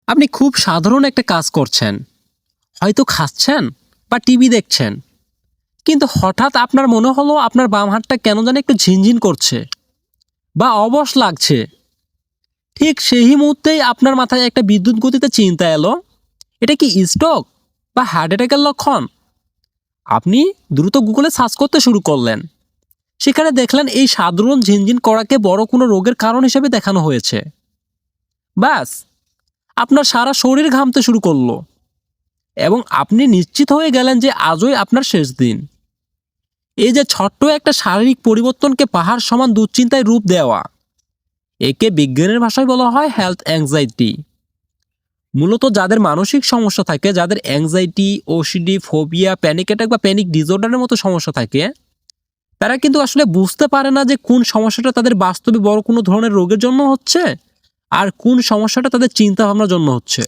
আপনি খুব সাধারণ একটা কাজ করছেন, হয়তো খাচ্ছেন বা টিভি দেখছেন, কিন্তু হঠাৎ আপনার মনে হলো আপনার বাম হাতটা কেন জানি একটু ঝিনঝিন করছে বা অবশ লাগছে। ঠিক সেই মুহূর্তেই আপনার মাথায় একটা বিদ্যুৎ গতিতে চিন্তা এলো, এটা কি স্ট্রোক বা হার্ট অ্যাটাকের লক্ষণ? আপনি দ্রুত গুগলে সার্চ করতে শুরু করলেন। সেখানে দেখলেন এই সাধারণ ঝিনঝিন করাকে বড় কোনো রোগের কারণ হিসেবে দেখানো হয়েছে। ব্যাস, আপনার সারা শরীর ঘামতে শুরু করলো এবং আপনি নিশ্চিত হয়ে গেলেন যে আজই আপনার শেষ দিন। এই যে ছোট্ট একটা শারীরিক পরিবর্তনকে পাহাড় সমান দুশ্চিন্তায় রূপ দেওয়া, একে বিজ্ঞানের ভাষায় বলা হয় হেলথ অ্যাংজাইটি। মূলত যাদের মানসিক সমস্যা থাকে, যাদের anxiety, OCD, phobia, panic attack বা প্যানিক ডিসঅর্ডারের মতো সমস্যা থাকে, তারা কিন্তু আসলে বুঝতে পারে না যে কোন সমস্যাটা তাদের বাস্তবে বড় কোনো ধরনের রোগের জন্য হচ্ছে আর কোন সমস্যাটা তাদের চিন্তা ভাবনার জন্য হচ্ছে।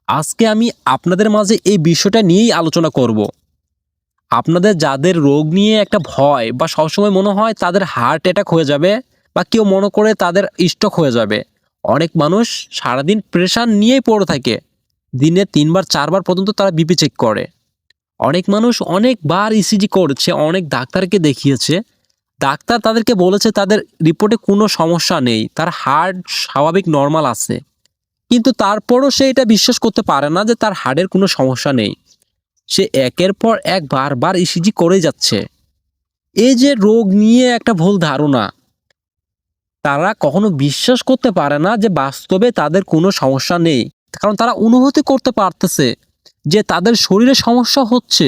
আজকে আমি আপনাদের মাঝে এই বিষয়টা নিয়েই আলোচনা করব। আপনাদের যাদের রোগ নিয়ে একটা ভয় বা সবসময় মনে হয় তাদের হার্ট অ্যাটাক হয়ে যাবে বা কেউ মনে করে তাদের স্ট্রোক হয়ে যাবে। অনেক মানুষ সারাদিন প্রেশার নিয়েই পড়ে থাকে, দিনে 3 বার 4 বার পর্যন্ত তারা বিপি চেক করে। অনেক মানুষ অনেকবার ইসিজি করেছে, অনেক ডাক্তারকে দেখিয়েছে, ডাক্তার তাদেরকে বলেছে তাদের রিপোর্টে কোনো সমস্যা নেই, তার হার্ট স্বাভাবিক নর্মাল আছে, কিন্তু তারপরও সে এটা বিশ্বাস করতে পারে না যে তার হার্টের কোনো সমস্যা নেই। সে একের পর এক বারবার ইসিজি করেই যাচ্ছে। এই যে রোগ নিয়ে একটা ভুল ধারণা, তারা কখনো বিশ্বাস করতে পারে না যে বাস্তবে তাদের কোনো সমস্যা নেই, কারণ তারা অনুভূতি করতে পারতেছে যে তাদের শরীরে সমস্যা হচ্ছে।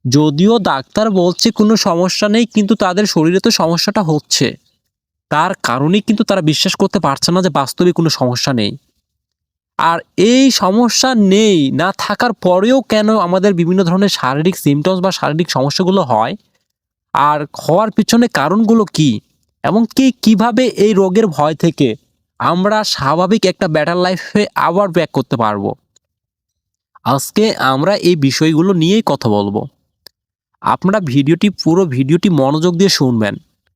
যদিও ডাক্তার বলছে কোনো সমস্যা নেই, কিন্তু তাদের শরীরে তো সমস্যাটা হচ্ছে। তার কারণেই কিন্তু তারা বিশ্বাস করতে পারছে না যে বাস্তবে কোনো সমস্যা নেই। আর এই সমস্যা নেই না থাকার পরেও কেন আমাদের বিভিন্ন ধরনের শারীরিক সিমটমস বা শারীরিক সমস্যাগুলো হয়, আর হওয়ার পিছনে কারণগুলো কি, এবং কিভাবে এই রোগের ভয় থেকে আমরা স্বাভাবিক একটা বেটার লাইফে আবার ব্যাক করতে পারবো, আজকে আমরা এই বিষয়গুলো নিয়েই কথা বলবো। আপনারা পুরো ভিডিওটি মনোযোগ দিয়ে শুনবেন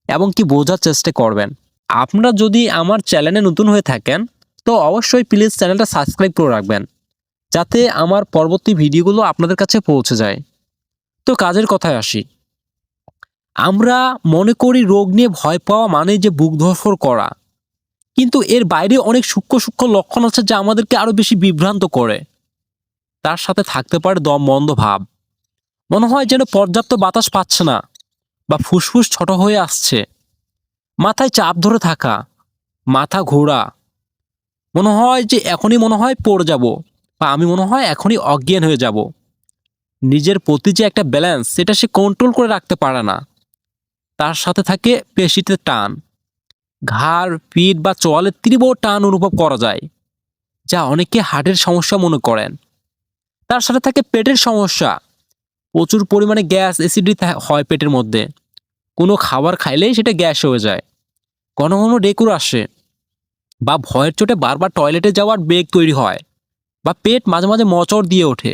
এবং কি বোঝার চেষ্টা করবেন। আপনারা যদি আমার চ্যানেলে নতুন হয়ে থাকেন তো অবশ্যই প্লিজ চ্যানেলটা সাবস্ক্রাইব করে রাখবেন, যাতে আমার পরবর্তী ভিডিওগুলো আপনাদের কাছে পৌঁছে যায়। তো কাজের কথায় আসি। আমরা মনে করি রোগ নিয়ে ভয় পাওয়া মানে যে বুক ধড়ফড় করা, কিন্তু এর বাইরে অনেক সূক্ষ্ম সূক্ষ্ম লক্ষণ আছে যা আমাদেরকে আরো বেশি বিভ্রান্ত করে। তার সাথে থাকতে পারে দম বন্ধ ভাব, মনে হয় যেন পর্যাপ্ত বাতাস পাচ্ছে না বা ফুসফুস ছোট হয়ে আসছে, মাথায় চাপ ধরে থাকা, মাথা ঘোরা, মনে হয় যে এখনই মনে হয় পড়ে যাব বা আমি মনে হয় এখনই অজ্ঞান হয়ে যাব। নিজের প্রতি যে একটা ব্যালেন্স সেটা সে কন্ট্রোল করে রাখতে পারে না। তার সাথে থাকে পেশিতে টান, ঘাড়, পিঠ বা চোয়ালে তীব্র টান অনুভব করা যায়, যা অনেকে হার্টের সমস্যা মনে করেন। তার সাথে থাকে পেটের সমস্যা, প্রচুর পরিমাণে গ্যাস অ্যাসিডিটি হয় পেটের মধ্যে, কোনো খাবার খাইলেই সেটা গ্যাস হয়ে যায়, ঘন ঘন ডেকুর আসে, বা ভয়ের চোটে বারবার টয়লেটে যাওয়ার বেগ তৈরি হয়, বা পেট মাঝে মাঝে মচড় দিয়ে ওঠে।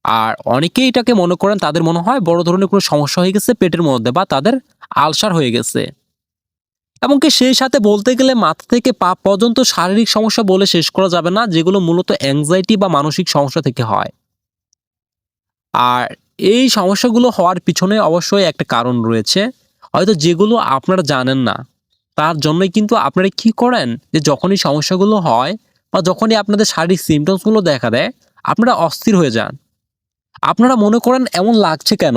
আর অনেকেই এটাকে মনে করেন তাদের মনে হয় বড় ধরনের কোনো সমস্যা হয়ে গেছে পেটের মধ্যে বা তাদের আলসার হয়ে গেছে। এমনকি সেই সাথে বলতে গেলে মাথা থেকে পা পর্যন্ত শারীরিক সমস্যা বলে শেষ করা যাবে না, যেগুলো মূলত অ্যাংজাইটি বা মানসিক সমস্যা থেকে হয়। আর এই সমস্যাগুলো হওয়ার পিছনে অবশ্যই একটা কারণ রয়েছে, হয়তো যেগুলো আপনারা জানেন না। তার জন্যই কিন্তু আপনারা কি করেন যে যখনই সমস্যাগুলো হয় বা যখনই আপনাদের শারীরিক সিমটমসগুলো দেখা দেয়, আপনারা অস্থির হয়ে যান। আপনারা মনে করেন এমন লাগছে কেন,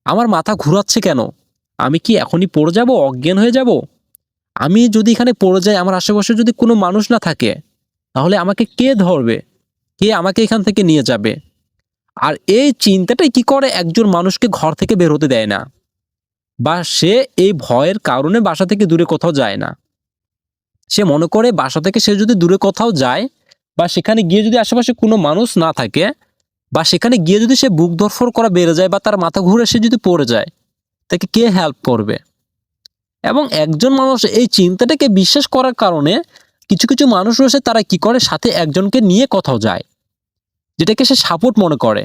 আমার মাথা ঘুরাচ্ছে কেন, আমি কি এখনই পড়ে যাব, অজ্ঞান হয়ে যাব? আমি যদি এখানে পড়ে যাই, আমার আশেপাশে যদি কোনো মানুষ না থাকে, তাহলে আমাকে কে ধরবে, কে আমাকে এখান থেকে নিয়ে যাবে? আর এই চিন্তাটাই কি করে একজন মানুষকে ঘর থেকে বের হতে দেয় না, বা সে এই ভয়ের কারণে বাসা থেকে দূরে কোথাও যায় না। সে মনে করে বাসা থেকে সে যদি দূরে কোথাও যায় বা সেখানে গিয়ে যদি আশেপাশে কোনো মানুষ না থাকে, বা সেখানে গিয়ে যদি সে বুক ধড়ফড় করা বেড়ে যায় বা তার মাথা ঘুরে সে যদি পড়ে যায়, তাকে কে হেল্প করবে? এবং একজন মানুষ এই চিন্তাটাকে বিশ্বাস করার কারণে কিছু কিছু মানুষ রয়েছে, তারা কি করে সাথে একজনকে নিয়ে কোথাও যায়, যেটাকে সে সাপোর্ট মনে করে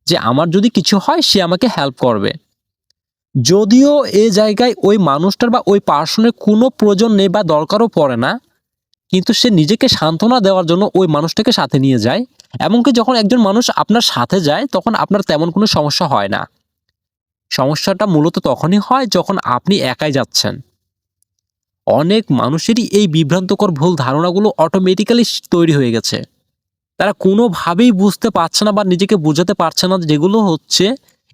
যে আমার যদি কিছু হয় সে আমাকে হেল্প করবে। যদিও এই জায়গায় ওই মানুষটার বা ওই পার্সনের কোনো প্রয়োজন নেই বা দরকারও পড়ে না, কিন্তু সে নিজেকে সান্ত্বনা দেওয়ার জন্য ওই মানুষটাকে সাথে নিয়ে যায়। এমনকি যখন একজন মানুষ আপনার সাথে যায় তখন আপনার তেমন কোনো সমস্যা হয় না। সমস্যাটা মূলত তখনই হয় যখন আপনি একাই যাচ্ছেন। অনেক মানুষেরই এই বিভ্রান্তকর ভুল ধারণাগুলো অটোমেটিক্যালি তৈরি হয়ে গেছে। তারা কোনোভাবেই বুঝতে পারছে না বা নিজেকে বোঝাতে পারছে না যেগুলো হচ্ছে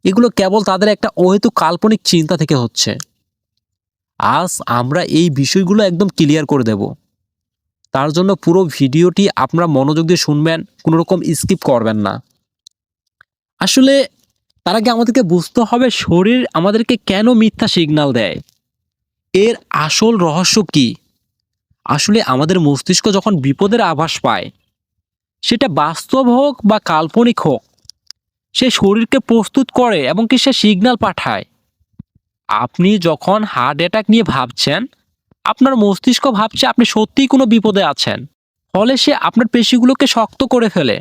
এগুলো কেবল তাদের একটা অহেতুক কাল্পনিক চিন্তা থেকে হচ্ছে। আজ আমরা এই বিষয়গুলো একদম ক্লিয়ার করে দেব। তার জন্য পুরো ভিডিওটি আপনারা মনোযোগ দিয়ে শুনবেন, কোনো রকম স্কিপ করবেন না। আসলে তার আগে আমাদেরকে বুঝতে হবে শরীর আমাদেরকে কেন মিথ্যা সিগন্যাল দেয়, এর আসল রহস্য কি। আসলে আমাদের মস্তিষ্ক যখন বিপদের আভাস পায়, সেটা বাস্তব হোক বা কাল্পনিক হোক, সে শরীরকে প্রস্তুত করে এবং কি সে সিগন্যাল পাঠায়। আপনি যখন হার্ট অ্যাটাক নিয়ে ভাবছেন, আপনার মস্তিষ্ক ভাবছে আপনি সত্যিই কোনো বিপদে আছেন। ফলে সে আপনার পেশিগুলোকে শক্ত করে ফেলে,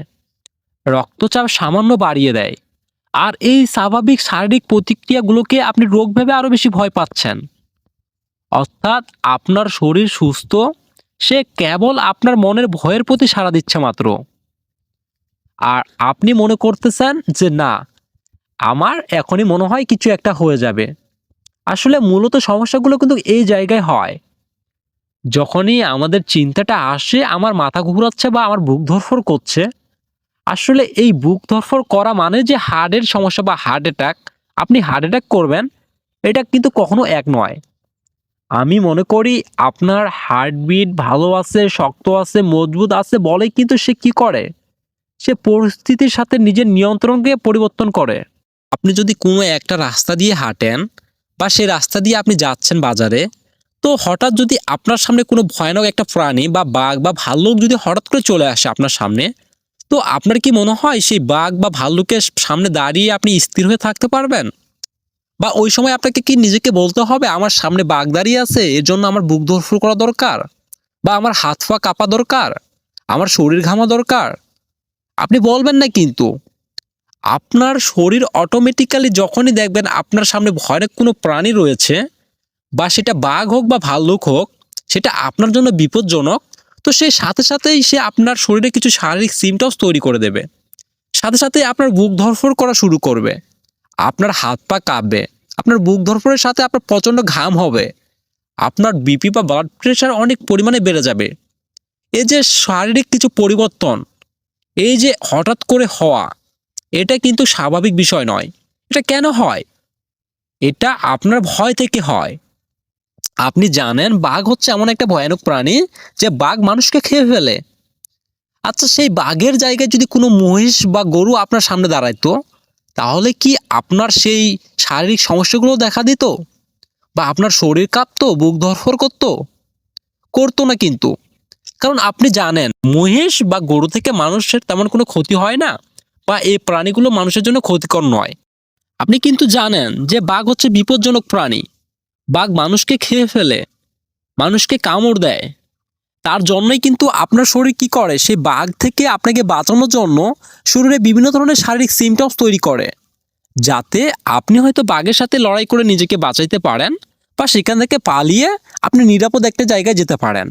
রক্তচাপ সামান্য বাড়িয়ে দেয়। আর এই স্বাভাবিক শারীরিক প্রতিক্রিয়াগুলোকে আপনি রোগ ভেবে আরও বেশি ভয় পাচ্ছেন। অর্থাৎ আপনার শরীর সুস্থ, সে কেবল আপনার মনের ভয়ের প্রতি সাড়া দিচ্ছে মাত্র। আর আপনি মনে করতেছেন যে না, আমার এখনই মনে হয় কিছু একটা হয়ে যাবে। আসলে মূলত সমস্যাগুলো কিন্তু এই জায়গায় হয় যখনই আমাদের চিন্তাটা আসে আমার মাথা ঘুরাচ্ছে বা আমার বুক ধড়ফড় করছে। আসলে এই বুক ধড়ফড় করা মানে যে হার্টের সমস্যা বা হার্ট অ্যাটাক, আপনি হার্ট অ্যাটাক করবেন, এটা কিন্তু কখনো এক নয়। আমি মনে করি আপনার হার্টবিট ভালো আছে, শক্ত আছে, মজবুত আছে বলেই কিন্তু সে কি করে, সে পরিস্থিতির সাথে নিজের নিয়ন্ত্রণকে পরিবর্তন করে। আপনি যদি কোনো একটা রাস্তা দিয়ে হাঁটেন বা সেই রাস্তা দিয়ে আপনি যাচ্ছেন বাজারে, তো হঠাৎ যদি আপনার সামনে কোনো ভয়ানক একটা প্রাণী বা বাঘ বা ভাল্লুক যদি হঠাৎ করে চলে আসে আপনার সামনে, তো আপনার কি মনে হয় সেই বাঘ বা ভাল্লুকের সামনে দাঁড়িয়ে আপনি স্থির হয়ে থাকতে পারবেন? বা ওই সময় আপনাকে কি নিজেকে বলতে হবে আমার সামনে বাঘ দাঁড়িয়ে আছে, এর জন্য আমার বুক ধড়ফড় করা দরকার, বা আমার হাত পা কাঁপা দরকার, আমার শরীর ঘামা দরকার? আপনি বলবেন না কিন্তু। আপনার শরীর অটোমেটিক্যালি যখনই দেখবেন আপনার সামনে ভয়ানক কোনো প্রাণী রয়েছে, বা সেটা বাঘ হোক বা ভাল্লুক হোক, সেটা আপনার জন্য বিপজ্জনক, তো সে সাথে সাথেই সে আপনার শরীরে কিছু শারীরিক সিমটমস তৈরি করে দেবে। সাথে সাথে আপনার বুক ধড়ফড় করা শুরু করবে, আপনার হাত পা কাঁপবে, আপনার বুক ধড়ফড়ের সাথে আপনার প্রচণ্ড ঘাম হবে, আপনার বিপি বা ব্লাড প্রেশার অনেক পরিমাণে বেড়ে যাবে। এই যে শারীরিক কিছু পরিবর্তন, এই যে হঠাৎ করে হওয়া, এটা কিন্তু স্বাভাবিক বিষয় নয়। এটা কেন হয়? এটা আপনার ভয় থেকে হয়। আপনি জানেন বাঘ হচ্ছে এমন একটা ভয়ানক প্রাণী যে বাঘ মানুষকে খেয়ে ফেলে। আচ্ছা, সেই বাঘের জায়গায় যদি কোনো মহিষ বা গরু আপনার সামনে দাঁড়াইতো, তাহলে কি আপনার সেই শারীরিক সমস্যাগুলো দেখা দিত? বা আপনার শরীর কাঁপতো, বুক ধড়ফড় করতো? করতো না কিন্তু। কারণ আপনি জানেন মহিষ বা গরু থেকে মানুষের তেমন কোনো ক্ষতি হয় না, বা এই প্রাণীগুলো মানুষের জন্য ক্ষতিকর নয়। আপনি কিন্তু জানেন যে বাঘ হচ্ছে বিপজ্জনক প্রাণী। বাঘ মানুষকে খেয়ে ফেলে, মানুষকে কামড় দেয়। তার জন্যই কিন্তু আপনার শরীর কি করে, সেই বাঘ থেকে আপনাকে বাঁচানোর জন্য শরীরে বিভিন্ন ধরনের শারীরিক সিমটমস তৈরি করে, যাতে আপনি হয়তো বাঘের সাথে লড়াই করে নিজেকে বাঁচাইতে পারেন, বা সেখান থেকে পালিয়ে আপনি নিরাপদ একটা জায়গায় যেতে পারেন।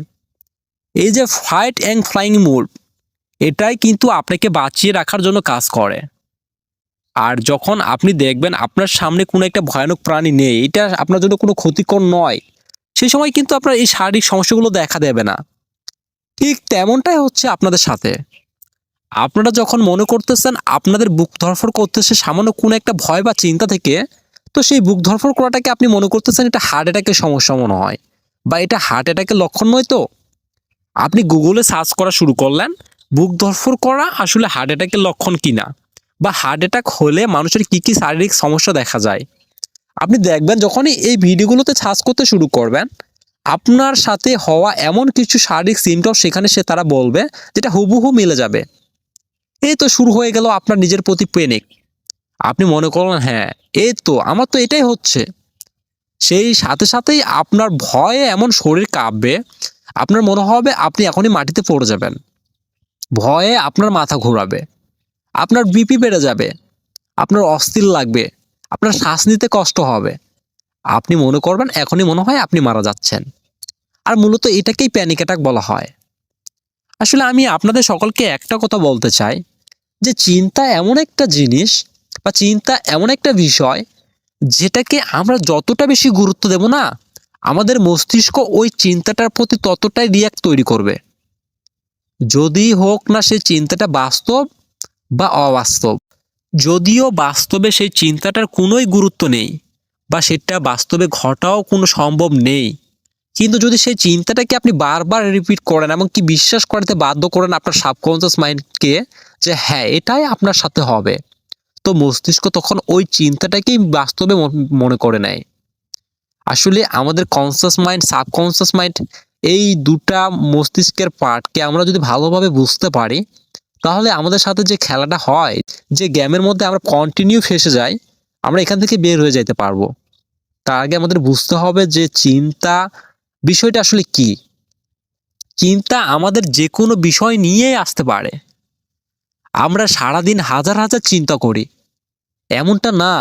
এই যে ফাইট অ্যান্ড ফ্লাইং মোড, এটাই কিন্তু আপনাকে বাঁচিয়ে রাখার জন্য কাজ করে। আর যখন আপনি দেখবেন আপনার সামনে কোনো একটা ভয়ানক প্রাণী নেই, এটা আপনার জন্য কোনো ক্ষতিকর নয়, সেই সময় কিন্তু আপনার এই শারীরিক সমস্যাগুলো দেখা দেবে না। ঠিক তেমনটাই হচ্ছে আপনাদের সাথে। আপনারা যখন মনে করতেছেন আপনাদের বুক ধড়ফড় করতেছে সামান্য কোনো একটা ভয় বা চিন্তা থেকে, তো সেই বুক ধড়ফড় করাটাকে আপনি মনে করতেছেন এটা হার্ট অ্যাটাকের সমস্যা মনে হয়, বা এটা হার্ট অ্যাটাকের লক্ষণ নয়। তো আপনি গুগলে সার্চ করা শুরু করলেন বুক ধড়ফড় করা আসলে হার্ট অ্যাটাকের লক্ষণ কিনা, বা হার্ট অ্যাটাক হলে মানুষের কি কি শারীরিক সমস্যা দেখা যায়। আপনি দেখবেন যখনই এই ভিডিওগুলোতে সার্চ করতে শুরু করবেন, আপনার সাথে হওয়া এমন কিছু শারীরিক সিমটম সেখানে তারা বলবে, যেটা হুবহু মিলে যাবে। এই তো শুরু হয়ে গেল আপনার নিজের প্রতি প্যানিক। আপনি মনে করলেন হ্যাঁ, এই তো আমার তো এটাই হচ্ছে। সেই সাথে সাথেই আপনার ভয়ে এমন শরীর কাঁপবে, আপনার মনে হবে আপনি এখনই মাটিতে পড়ে যাবেন। ভয়ে আপনার মাথা ঘোরাবে, আপনার বিপি বেড়ে যাবে, আপনার অস্থির লাগবে, আপনার শ্বাস নিতে কষ্ট হবে। আপনি মনে করবেন এখনই মনে হয় আপনি মারা যাচ্ছেন। আর মূলত এটাকেই প্যানিক অ্যাটাক বলা হয়। আসলে আমি আপনাদের সকলকে একটা কথা বলতে চাই যে চিন্তা এমন একটা জিনিস বা চিন্তা এমন একটা বিষয় যেটাকে আমরা যতটা বেশি গুরুত্ব দেব না, আমাদের মস্তিষ্ক ওই চিন্তাটার প্রতি ততটাই রিয়্যাক্ট তৈরি করবে। যদি হোক না সেই চিন্তাটা বাস্তব বা অবাস্তব। যদিও বাস্তবে সেই চিন্তাটার কোনোই গুরুত্ব নেই বা সেটা বাস্তবে ঘটাও কোনো সম্ভব নেই, কিন্তু যদি সেই চিন্তাটাকে আপনি বারবার রিপিট করেন এবং কি বিশ্বাস করাতে বাধ্য করেন আপনার সাবকনসিয়াস মাইন্ডকে যে হ্যাঁ এটাই আপনার সাথে হবে, তো মস্তিষ্ক তখন ওই চিন্তাটাকেই বাস্তবে মনে করে নেয়। আসলে আমাদের কনসিয়াস মাইন্ড, সাবকনসিয়াস মাইন্ড, এই দুটা মস্তিষ্কের পার্টকে আমরা যদি ভালোভাবে বুঝতে পারি, তাহলে আমাদের সাথে যে খেলাটা হয়, যে গেমের মধ্যে আমরা কন্টিনিউ ফেসে যাই, আমরা এখান থেকে বের হয়ে যেতে পারবো। তার আগে আমাদের বুঝতে হবে যে চিন্তা বিষয়টা আসলে কি। চিন্তা আমাদের যে কোনো বিষয় নিয়েই আসতে পারে। আমরা সারাদিন হাজার হাজার চিন্তা করি, এমনটা না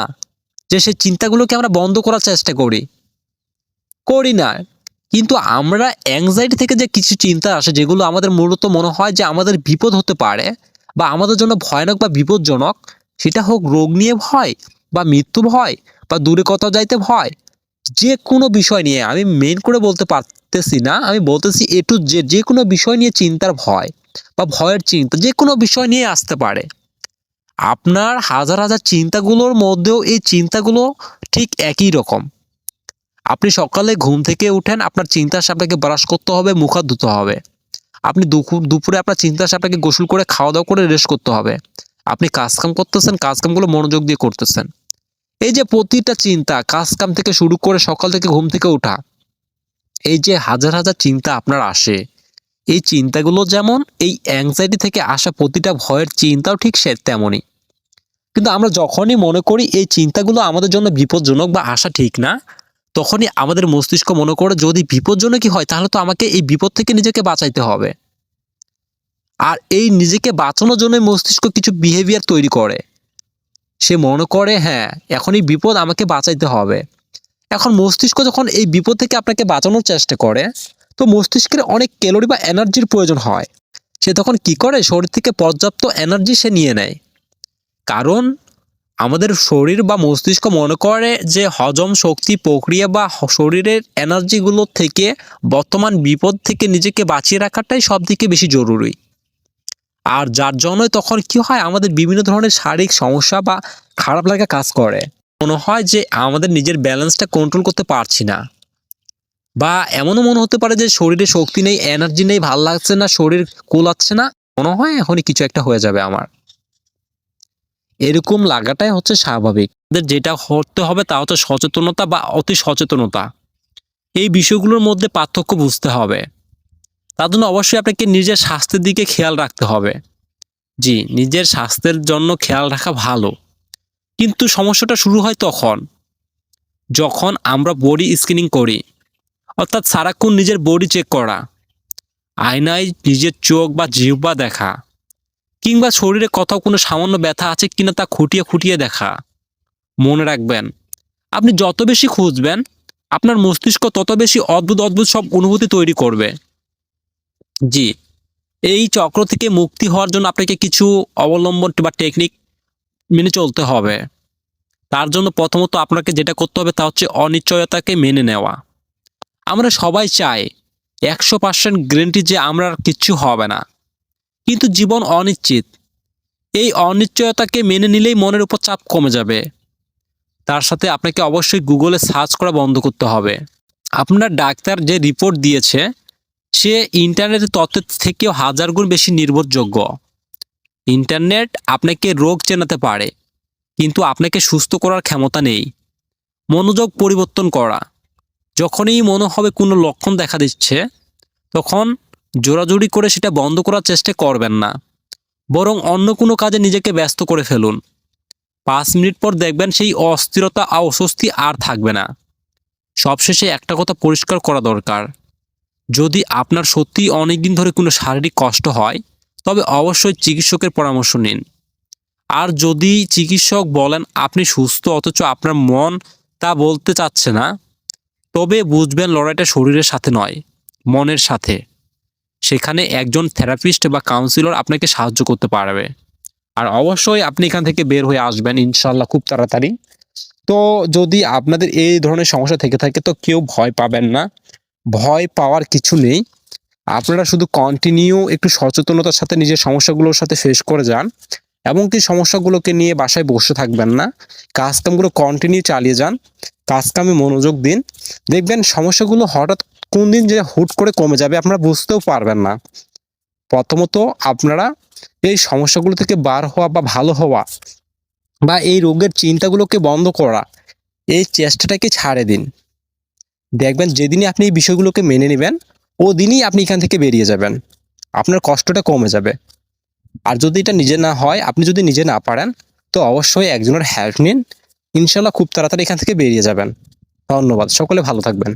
যে সেই চিন্তাগুলোকে আমরা বন্ধ করার চেষ্টা করি, করি না। কিন্তু আমরা অ্যাংজাইটি থেকে যে কিছু চিন্তা আসে যেগুলো আমাদের মূলত মনে হয় যে আমাদের বিপদ হতে পারে বা আমাদের জন্য ভয়ানক বা বিপজ্জনক, সেটা হোক রোগ নিয়ে ভয় বা মৃত্যু ভয় বা দূরে কোথাও যাইতে ভয়, যে কোনো বিষয় নিয়ে আমি মেন করে বলতে পারতেছি না, আমি বলতেছি এ টু জেড যে কোনো বিষয় নিয়ে চিন্তার ভয় বা ভয়ের চিন্তা যে কোনো বিষয় নিয়ে আসতে পারে। আপনার হাজার হাজার চিন্তাগুলোর মধ্যেও এই চিন্তাগুলো ঠিক একই রকম। আপনি সকালে ঘুম থেকে উঠেন, আপনার চিন্তা আসে আপনাকে ব্রাশ করতে হবে, মুখ হাত ধুতে হবে। আপনি দুপুরে আপনার চিন্তা আসে আপনাকে গোসল করে খাওয়া দাওয়া করে রেস্ট করতে হবে। আপনি কাজকাম করতেছেন, কাজকামগুলো মনোযোগ দিয়ে করতেছেন। এই যে প্রতিটা চিন্তা, কাজকাম থেকে শুরু করে সকাল থেকে ঘুম থেকে ওঠা, এই যে হাজার হাজার চিন্তা আপনার আসে, এই চিন্তাগুলো যেমন এই অ্যাংজাইটি থেকে আসা প্রতিটা ভয়ের চিন্তাও ঠিক সে তেমনই। কিন্তু আমরা যখনই মনে করি এই চিন্তাগুলো আমাদের জন্য বিপজ্জনক বা আসা ঠিক না, তখনই আমাদের মস্তিষ্ক মনে করে যদি বিপজ্জনকই হয় তাহলে তো আমাকে এই বিপদ থেকে নিজেকে বাঁচাইতে হবে। আর এই নিজেকে বাঁচানোর জন্য মস্তিষ্ক কিছু বিহেভিয়ার তৈরি করে। সে মনে করে হ্যাঁ এখন এই বিপদ আমাকে বাঁচাইতে হবে। এখন মস্তিষ্ক যখন এই বিপদ থেকে আপনাকে বাঁচানোর চেষ্টা করে, তো মস্তিষ্কের অনেক ক্যালোরি বা এনার্জির প্রয়োজন হয়। সে তখন কি করে, শরীর থেকে পর্যাপ্ত এনার্জি সে নিয়ে নেয়। কারণ আমাদের শরীর বা মস্তিষ্ক মনে করে যে হজম শক্তি প্রক্রিয়া বা শরীরের এনার্জিগুলো থেকে বর্তমান বিপদ থেকে নিজেকে বাঁচিয়ে রাখাটাই সব থেকে বেশি জরুরি। আর যার জন্যই তখন কি হয়, আমাদের বিভিন্ন ধরনের শারীরিক সমস্যা বা খারাপ লাগা কাজ করে। মনে হয় যে আমাদের নিজের ব্যালেন্সটা কন্ট্রোল করতে পারছি না, বা এমনও মনে হতে পারে যে শরীরে শক্তি নেই, এনার্জি নেই, ভাল লাগছে না, শরীর কুলাচ্ছে না, মনে হয় এখনই কিছু একটা হয়ে যাবে আমার। এরকম লাগাটাই হচ্ছে স্বাভাবিক। যেটা করতে হবে তা হচ্ছে সচেতনতা বা অতি সচেতনতা। এই বিষয়গুলোর মধ্যে পার্থক্য বুঝতে হবে। তার জন্য অবশ্যই আপনাকে নিজের স্বাস্থ্যের দিকে খেয়াল রাখতে হবে। জি, নিজের স্বাস্থ্যের জন্য খেয়াল রাখা ভালো। কিন্তু সমস্যাটা শুরু হয় তখন যখন আমরা বডি স্ক্যানিং করি, অর্থাৎ সারাক্ষণ নিজের বডি চেক করা, আয়নায় নিজের চোখ বা জিহ্বা দেখা, কিংবা শরীরে কোথাও কোনো সামান্য ব্যথা আছে কিনা তা খুঁটিয়ে খুঁটিয়ে দেখা। মনে রাখবেন, আপনি যত বেশি খুঁজবেন আপনার মস্তিষ্ক তত বেশি অদ্ভুত অদ্ভুত সব অনুভূতি তৈরি করবে। জি, এই চক্র থেকে মুক্তি হওয়ার জন্য আপনাকে কিছু অবলম্বন বা টেকনিক মেনে চলতে হবে। তার জন্য প্রথমত আপনাকে যেটা করতে হবে তা হচ্ছে অনিশ্চয়তাকে মেনে নেওয়া। আমরা সবাই চাই 100% গ্যারান্টি যে আমরা কিচ্ছু হবে না, কিন্তু জীবন অনিশ্চিত। এই অনিশ্চয়তাকে মেনে নিলেই মনের উপর চাপ কমে যাবে। তার সাথে আপনাকে অবশ্যই গুগলে সার্চ করা বন্ধ করতে হবে। আপনার ডাক্তার যে রিপোর্ট দিয়েছে সে ইন্টারনেটের তথ্যের থেকেও হাজার গুণ বেশি নির্ভরযোগ্য। ইন্টারনেট আপনাকে রোগ চেনাতে পারে, কিন্তু আপনাকে সুস্থ করার ক্ষমতা নেই। মনোযোগ পরিবর্তন করা, যখনই মনে হবে কোনো লক্ষণ দেখা দিচ্ছে তখন জোরাজুরি করে সেটা বন্ধ করার চেষ্টা করবেন না, বরং অন্য কোনো কাজে নিজেকে ব্যস্ত করে ফেলুন। 5 মিনিট পর দেখবেন সেই অস্থিরতা আর অস্বস্তি আর থাকবে না। সবশেষে একটা কথা পরিষ্কার করা দরকার, যদি আপনার সত্যিই অনেকদিন ধরে কোনো শারীরিক কষ্ট হয় তবে অবশ্যই চিকিৎসকের পরামর্শ নিন। আর যদি চিকিৎসক বলেন আপনি সুস্থ অথচ আপনার মন তা বলতে চাচ্ছে না, তবে বুঝবেন লড়াইটা শরীরের সাথে নয়, মনের সাথে। সেখানে একজন থেরাপিস্ট বা কাউন্সিলর আপনাকে সাহায্য করতে পারবে। আর অবশ্যই আপনি এখান থেকে বের হয়ে আসবেন ইনশাআল্লাহ খুব তাড়াতাড়ি। তো যদি আপনাদের এই ধরনের সমস্যা থেকে থাকে তো কেউ ভয় পাবেন না। ভয় পাওয়ার কিছু নেই। আপনারা শুধু কন্টিনিউ একটু সচেতনতার সাথে নিজের সমস্যাগুলোর সাথে ফেস করে যান এবং কি সমস্যাগুলোকে নিয়ে বাসায় বসে থাকবেন না। কাজকামগুলো কন্টিনিউ চালিয়ে যান। কাজকামে মনোযোগ দিন। দেখবেন সমস্যাগুলো হঠাৎ কোন দিন যে হুট করে কমে যাবে আপনারা বুঝতেও পারবেন না। প্রথমত আপনারা এই সমস্যাগুলো থেকে বার হওয়া বা ভালো হওয়া বা এই রোগের চিন্তাগুলোকে বন্ধ করা, এই চেষ্টাটাকে ছাড়ে দিন। দেখবেন যেদিনই আপনি এই বিষয়গুলোকে মেনে নিবেন, ওদিনই আপনি এখান থেকে বেরিয়ে যাবেন। আপনার কষ্টটা কমে যাবে। আর যদি এটা নিজে না হয়, আপনি যদি নিজে না পারেন, তো অবশ্যই একজনের হেল্প নিন। ইনশাআল্লাহ খুব তাড়াতাড়ি এখান থেকে বেরিয়ে যাবেন। ধন্যবাদ। সকলে ভালো থাকবেন।